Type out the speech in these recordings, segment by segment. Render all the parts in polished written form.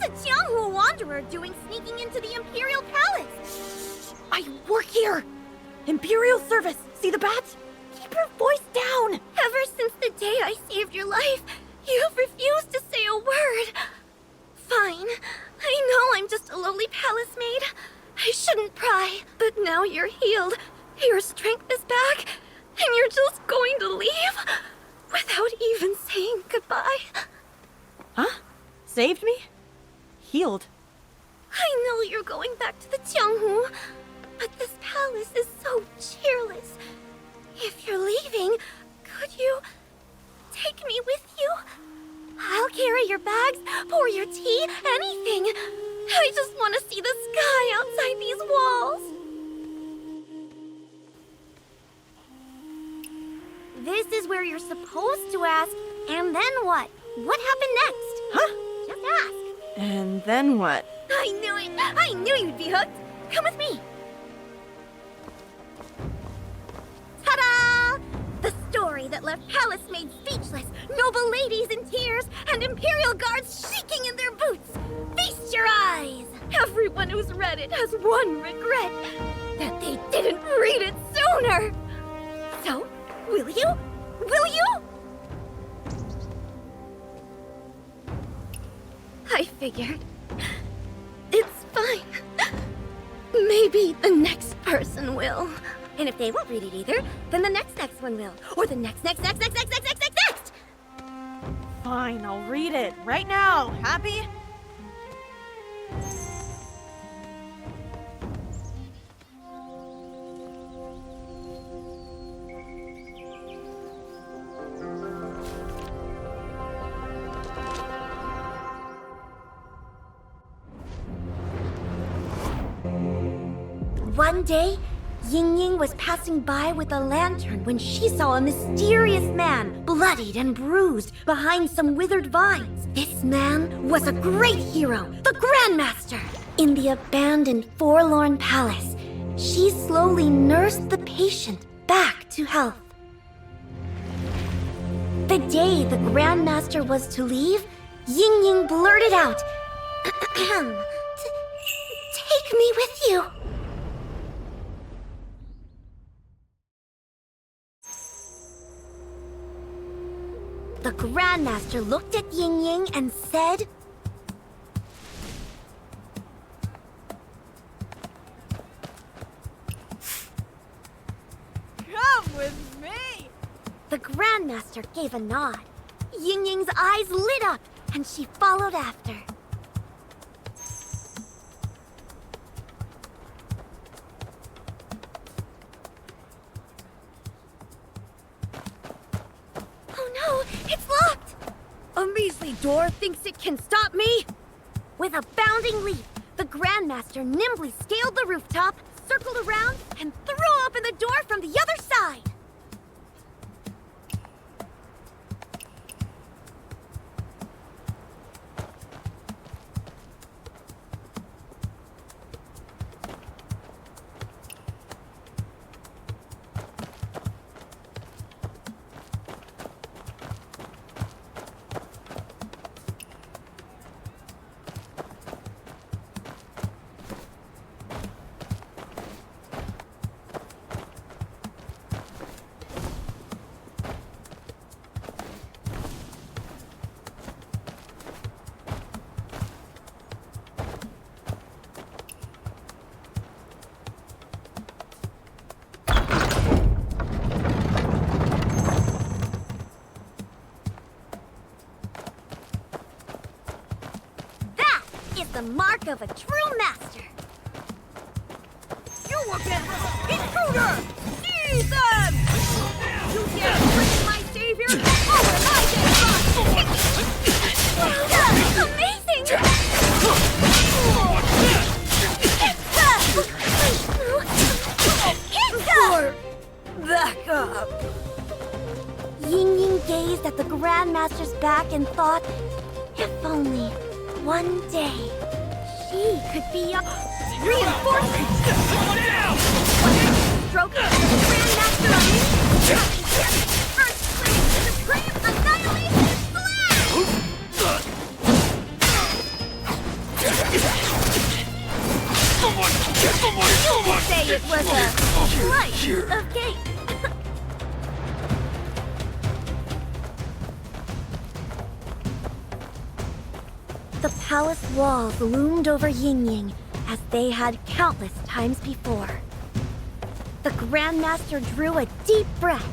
What's a Jianghu wanderer doing sneaking into the Imperial Palace? I work here! Imperial service! See the badge? Keep your voice down! Ever since the day I saved your life, you've refused to say a word. Fine. I know I'm just a lowly palace maid. I shouldn't pry. But now you're healed. Your strength is back. And you're just going to leave? Without even saying goodbye? Huh? Saved me? Healed? I know you're going back to the Jianghu, but this palace is so cheerless. If you're leaving, could you take me with you? I'll carry your bags, pour your tea, anything. I just want to see the sky outside these walls. This is where you're supposed to ask, and then what? What happened next? Huh? Just ask. And then what? I knew it! I knew you'd be hooked! Come with me! Ta-da! The story that left palace maids speechless, noble ladies in tears, and imperial guards shaking in their boots! Feast your eyes! Everyone who's read it has one regret, that they didn't read it sooner! So, will you? Will you? I figured. It's fine. Maybe the next person will. And if they won't read it either, then the next one will. Or the next. Fine, I'll read it. Right now. Happy? One day, Yingying was passing by with a lantern when she saw a mysterious man, bloodied and bruised, behind some withered vines. This man was a great hero, the Grandmaster. In the abandoned, forlorn palace, she slowly nursed the patient back to health. The day the Grandmaster was to leave, Yingying blurted out, "Take me with you." The Grandmaster looked at Yingying and said, Come with me! The Grandmaster gave a nod. Yingying's eyes lit up, and she followed after. Oh no, it's locked! A measly door thinks it can stop me? With a bounding leap, the Grandmaster nimbly scaled the rooftop, circled around, and threw open the door from the other side. The mark of a true master. You will get intruder! Seize them! You can't bring my savior over my dead Well done! Amazing! Back up! Yingying gazed at the Grandmaster's back and thought, if only one day she could be a reinforcement! Stroke of the Grandmaster on me! Earthquake, Supreme Annihilation Slash! You could say it was a slice of cake. The palace walls loomed over Yingying as they had countless times before. The Grandmaster drew a deep breath.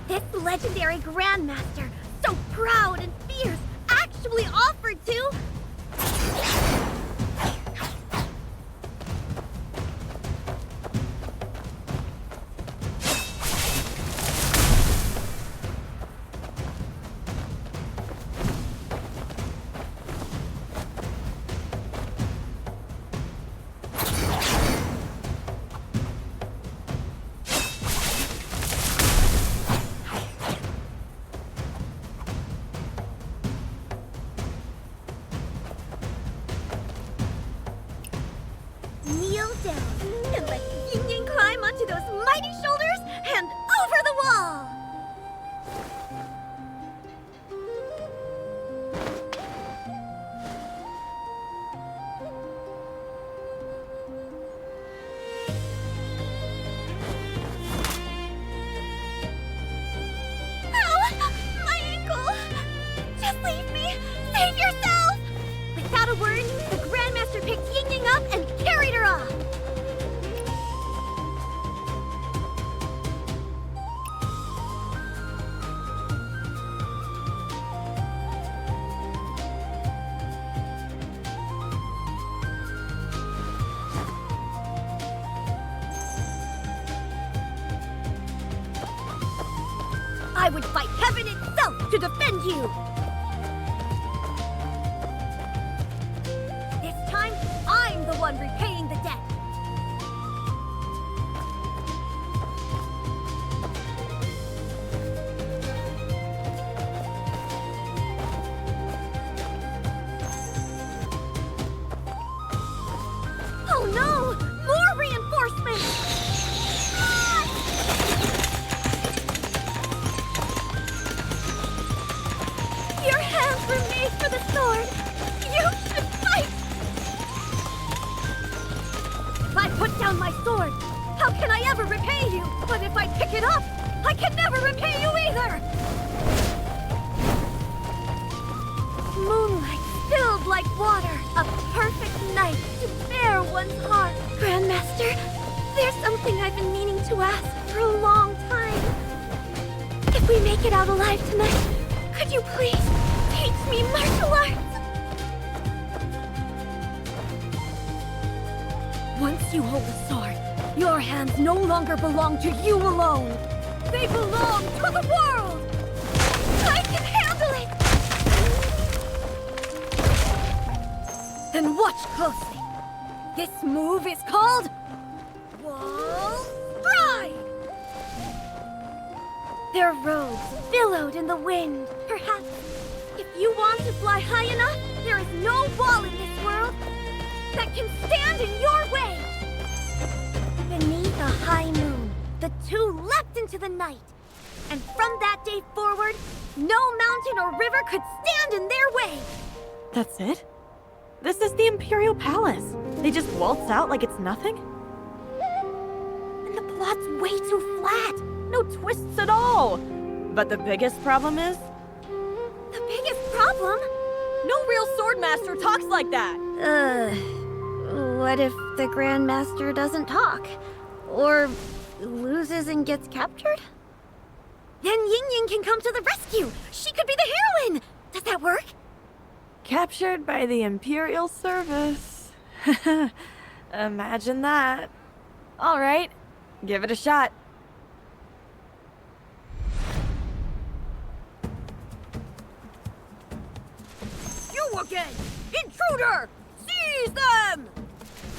This legendary Grandmaster, so proud and fierce, actually offered to... Kneel down and let Yingying climb onto those mighty shoulders and over the wall! Ow! My ankle! Just leave me! Save yourself! Without a word, the Grandmaster picked Yingying up and carried her off. I would fight heaven itself to defend you! This time, I'm the one repaying the debt! Oh no! More reinforcements! Ah! Your hands were made for the sword! You should fight! If I put down my sword, how can I ever repay you? But if I pick it up, I can never repay you either! Moonlight spilled like water, a perfect night to bare one's heart. Grandmaster, there's something I've been meaning to ask for a long time. If we make it out alive tonight, could you please teach me martial arts? Once you hold the sword, your hands no longer belong to you alone. They belong to the world! I can handle it! Then watch closely. This move is called... Wall Stride! Their robes billowed in the wind. Perhaps, if you want to fly high enough, there is no wall in this world that can stand in your way. Beneath a high moon, the two leapt into the night. And from that day forward, no mountain or river could stand in their way. That's it? This is the Imperial Palace. They just waltz out like it's nothing? And the plot's way too flat. No twists at all. But the biggest problem is... The biggest problem? no real swordmaster talks like that. What if the Grandmaster doesn't talk? Or loses and gets captured? Then Yingying can come to the rescue! She could be the heroine! Does that work? Captured by the Imperial Service. Imagine that. All right, give it a shot. You again! Intruder! Seize them!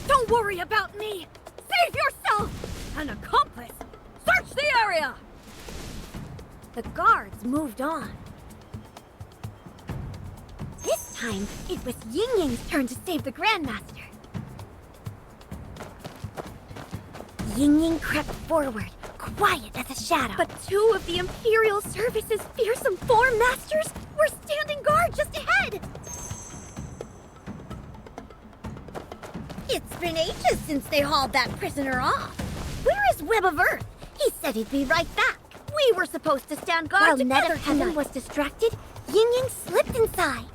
Don't worry about me! Save yourself! An accomplice! Search the area! The guards moved on. This time, it was Yingying's turn to save the Grandmaster. Yingying crept forward, quiet as a shadow. But two of the Imperial Service's fearsome four masters were standing guard just ahead. It's been ages since they hauled that prisoner off. Where is Web of Earth? He said he'd be right back. We were supposed to stand guard While together Net of Heaven tonight. Was distracted, Yingying slipped inside.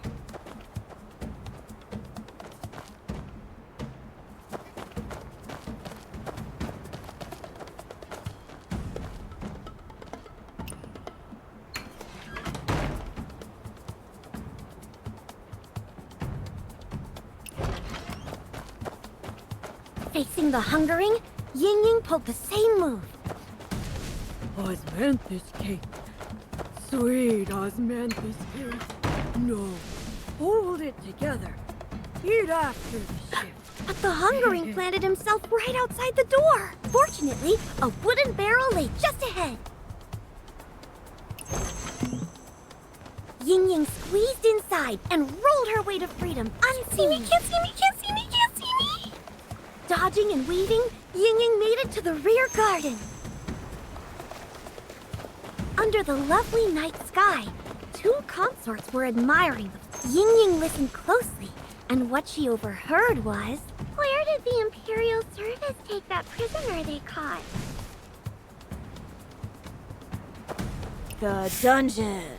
Facing the hungering, Yingying pulled the same move. Osmanthus cake. Sweet Osmanthus cake. No. Hold it together. Eat after the shift. But the hungering planted himself right outside the door. Fortunately, a wooden barrel lay just ahead. Yingying squeezed inside and rolled her way to freedom. Unseen. Can't see me, can't see me, can't see me! Dodging and weaving, Yingying made it to the rear garden. Under the lovely night sky, two consorts were admiring them. Yingying listened closely, and what she overheard was... Where did the Imperial Service take that prisoner they caught? The dungeon.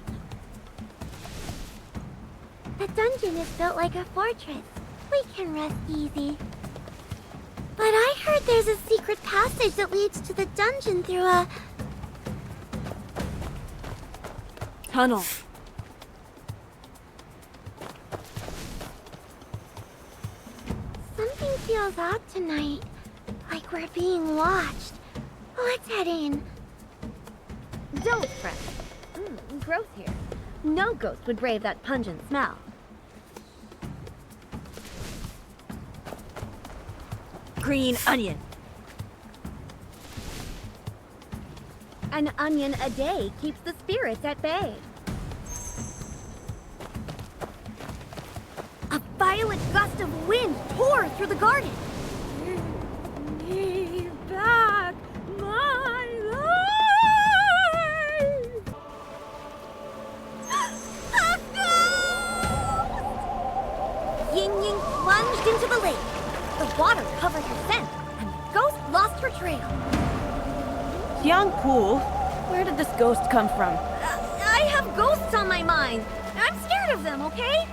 The dungeon is built like a fortress. We can rest easy. But I heard there's a secret passage that leads to the dungeon through a... Tunnel. Something feels odd tonight. Like we're being watched. Let's head in. Don't fret. Gross here. No ghost would brave that pungent smell. Green onion. An onion a day keeps the spirits at bay. A violent gust of wind tore through the garden. Give me back my life. A ghost! Yingying plunged into the lake. The water covered her scent, and the ghost lost her trail. Xiangpu. Where did this ghost come from? I have ghosts on my mind. I'm scared of them, okay?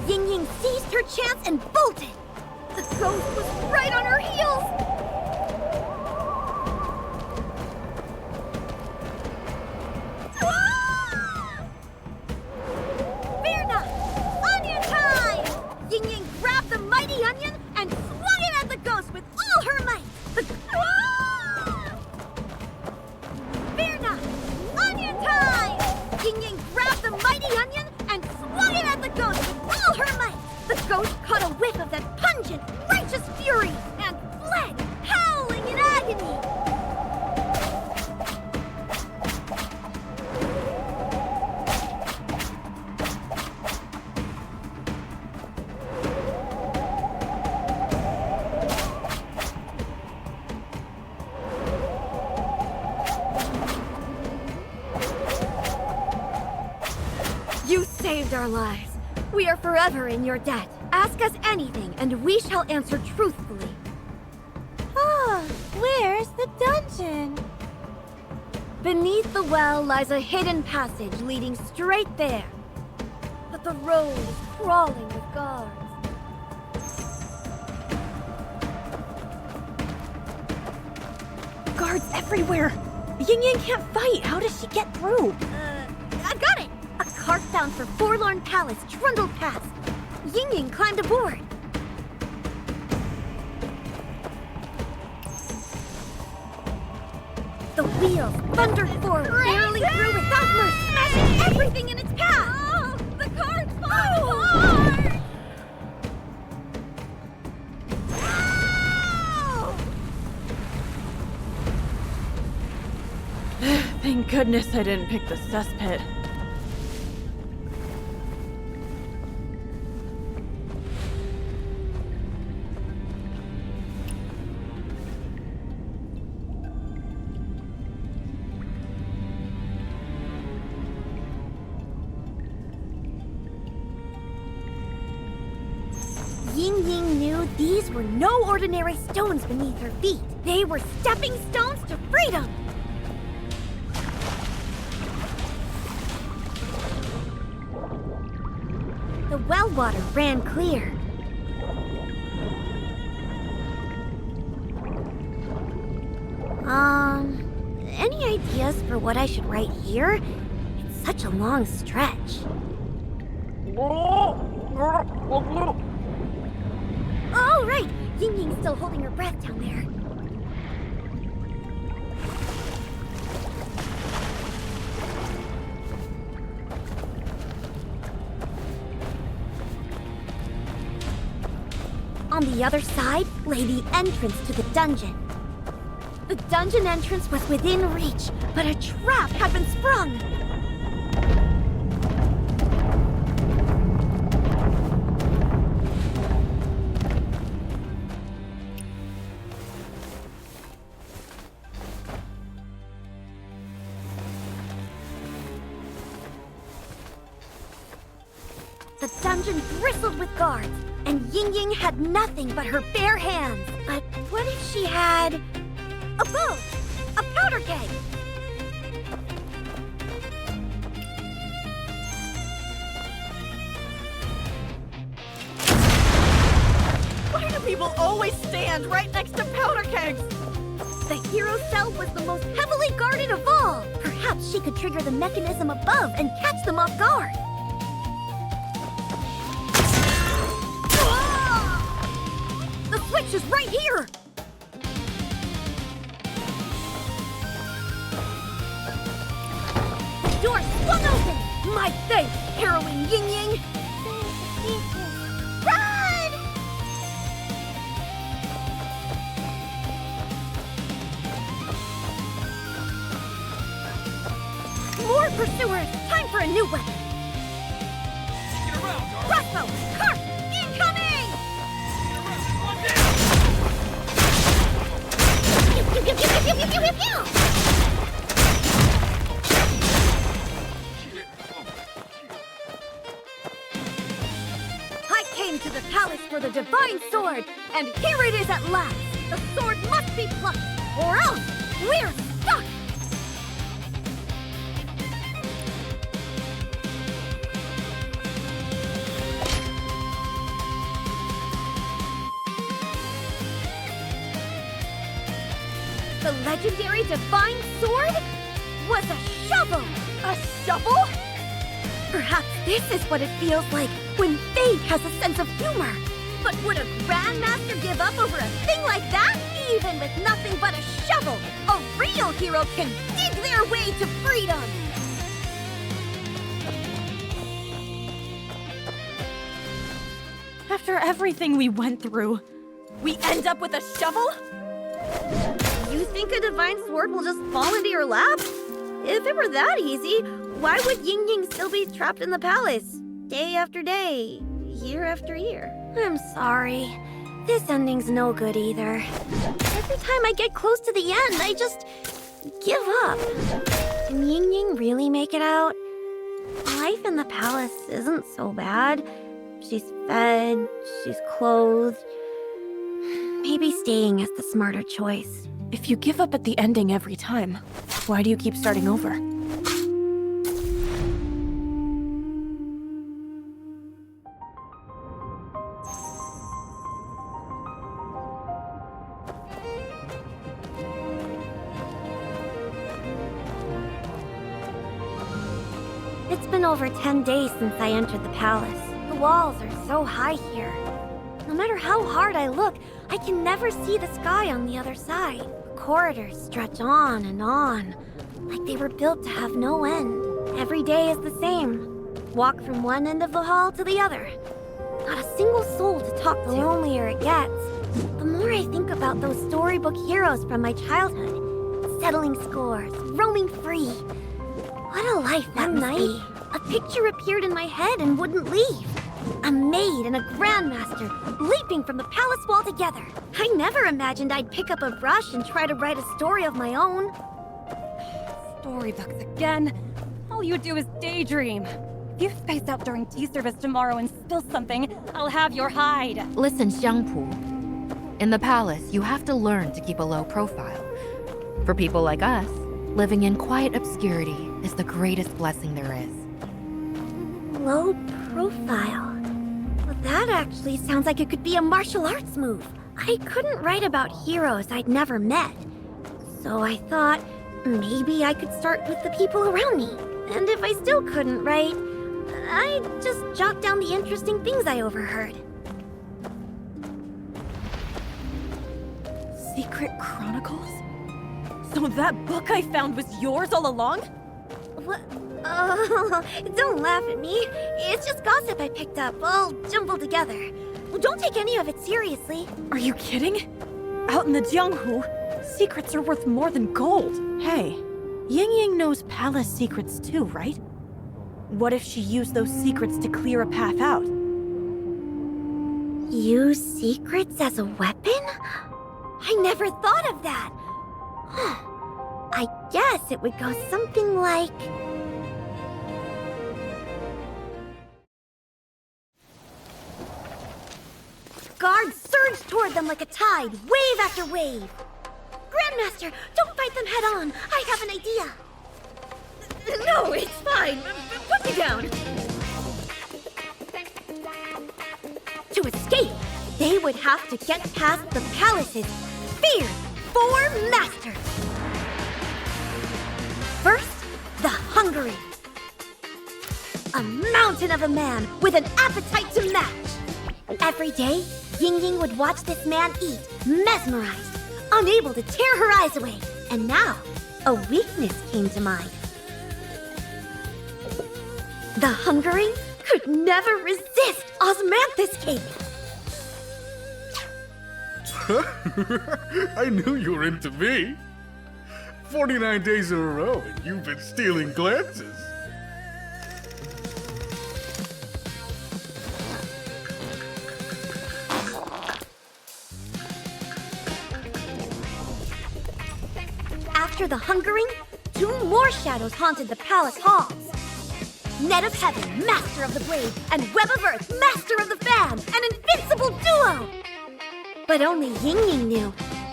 Yingying seized her chance and bolted. The ghost was right on her heels. Ah! Fear not! Onion time! Yingying grabbed the mighty onion and swung it at the ghost with all her might. Ah! Fear not! Onion time! Yingying grabbed the mighty onion and swung it at the ghost with all her might. The ghost caught a whiff of that pungent, righteous fury and fled, howling in agony. You saved our lives. We are forever in your debt. Ask us anything, and we shall answer truthfully. Ah, where's the dungeon? Beneath the well lies a hidden passage leading straight there. But the road is crawling with guards. Guards everywhere. Yingying can't fight. How does she get through? I've got it! A cart bound for Forlorn Palace trundled past. Yingying climbed aboard. The wheels thundered forward, barely through without mercy, smashing everything in its path! Oh, the cart's falling apart! Thank goodness I didn't pick the cesspit. Yingying knew these were no ordinary stones beneath her feet. They were stepping stones to freedom! The well water ran clear. Any ideas for what I should write here? It's such a long stretch. Oh, right! Yingying's still holding her breath down there. On the other side lay the entrance to the dungeon. The dungeon entrance was within reach, but a trap had been sprung. The dungeon bristled with guards, and Yingying had nothing but her bare hands. But what if she had a bow, a powder keg? Why do people always stand right next to powder kegs? The hero cell was the most heavily guarded of all. Perhaps she could trigger the mechanism above and catch them off guard. The switch is right here! The door swung open! My thanks, heroine Yingying! Run! More pursuers! Time for a new weapon! Crossbow! Cart! Incoming! Pew, pew, pew, pew, pew, pew, pew, pew, pew! I came to the palace for the divine sword, and here it is at last! The sword must be plucked, or else we're stuck! The legendary divine sword was a shovel! A shovel? Perhaps this is what it feels like when fate has a sense of humor. But would a Grandmaster give up over a thing like that? Even with nothing but a shovel, a real hero can dig their way to freedom! After everything we went through, we end up with a shovel? You think a divine sword will just fall into your lap? If it were that easy, why would Yingying still be trapped in the palace? Day after day, year after year. I'm sorry. This ending's no good either. Every time I get close to the end, I just give up. Can Yingying really make it out? Life in the palace isn't so bad. She's fed, she's clothed. Maybe staying is the smarter choice. If you give up at the ending every time, why do you keep starting over? It's been over 10 days since I entered the palace. The walls are so high here. No matter how hard I look, I can never see the sky on the other side. corridors stretch on, like they were built to have no end. Every day is the same. Walk from one end of the hall to the other. Not a single soul to talk to. The lonelier it gets. The more I think about those storybook heroes from my childhood, settling scores, roaming free. What a life that must be. A picture appeared in my head and wouldn't leave. A maid and a Grandmaster leaping from the palace wall together. I never imagined I'd pick up a brush and try to write a story of my own. Storybooks again. All you do is daydream. If you space out during tea service tomorrow and spill something, I'll have your hide. Listen, Xiangpu. In the palace, you have to learn to keep a low profile. For people like us, living in quiet obscurity is the greatest blessing there is. Low profile. Well, that actually sounds like it could be a martial arts move. I couldn't write about heroes I'd never met. So I thought, maybe I could start with the people around me. And if I still couldn't write, I'd just jot down the interesting things I overheard. Secret Chronicles? So that book I found was yours all along? What? Oh, don't laugh at me. It's just gossip I picked up, all jumbled together. Well, don't take any of it seriously. Are you kidding? Out in the Jianghu, secrets are worth more than gold. Hey, Yingying knows palace secrets too, right? What if she used those secrets to clear a path out? Use secrets as a weapon? I never thought of that. I guess it would go something like... Guards surged toward them like a tide, wave after wave. Grandmaster, don't fight them head on. I have an idea. No, it's fine. Put me down. To escape, they would have to get past the palace's feared four masters. First, the hungry. A mountain of a man with an appetite to match. Every day, Yingying would watch this man eat, mesmerized, unable to tear her eyes away. And now, a weakness came to mind. The hungry could never resist osmanthus cake. I knew you were into me. 49 days in a row, and you've been stealing glances. After the hungering, two more shadows haunted the palace halls. Net of Heaven, Master of the Blade, and Web of Earth, Master of the Fan, an invincible duo! But only Yingying knew,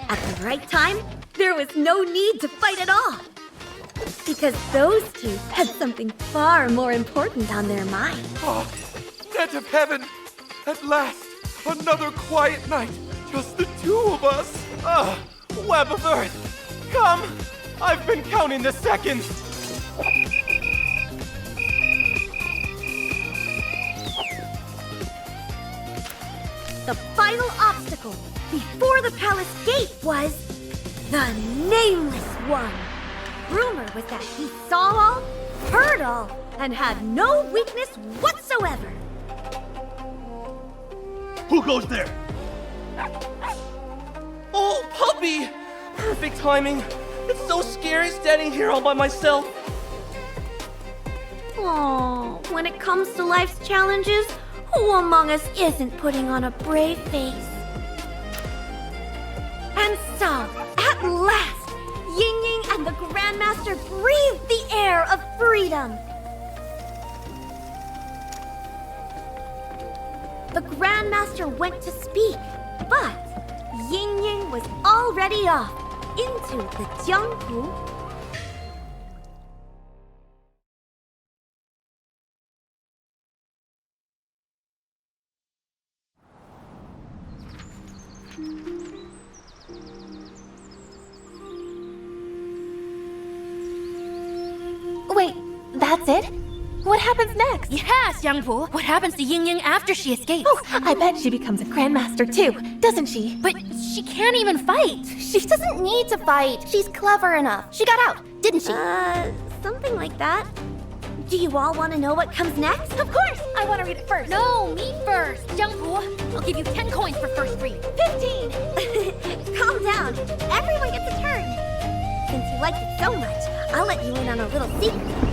at the right time, there was no need to fight at all. Because those two had something far more important on their mind. Oh, Net of Heaven! At last, another quiet night. Just the two of us. Web of Earth, come! I've been counting the seconds. The final obstacle before the palace gate was the Nameless One. Rumor was that he saw all, heard all, and had no weakness whatsoever. Who goes there? Oh, puppy! Perfect timing. It's so scary standing here all by myself. Oh, when it comes to life's challenges, who among us isn't putting on a brave face? And so, at last, Yingying and the Grandmaster breathed the air of freedom. The Grandmaster went to speak, but Yingying was already off into the Jianghu. Wait, that's it? What happens next? Yeah, Xiangpu. What happens to Yingying after she escapes? Oh, I bet she becomes a Grandmaster too, doesn't she? But she can't even fight. She doesn't need to fight. She's clever enough. She got out, didn't she? Something like that. Do you all want to know what comes next? Of course! I want to read it first. No, me first. Xiangpu, I'll give you 10 coins for first read. 15! Calm down. Everyone gets a turn. Since you liked it so much, I'll let you in on a little secret.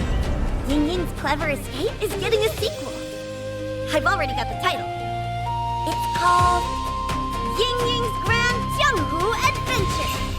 Yingying's clever escape is getting a sequel. I've already got the title. It's called Yingying's Grand Jianghu Adventure.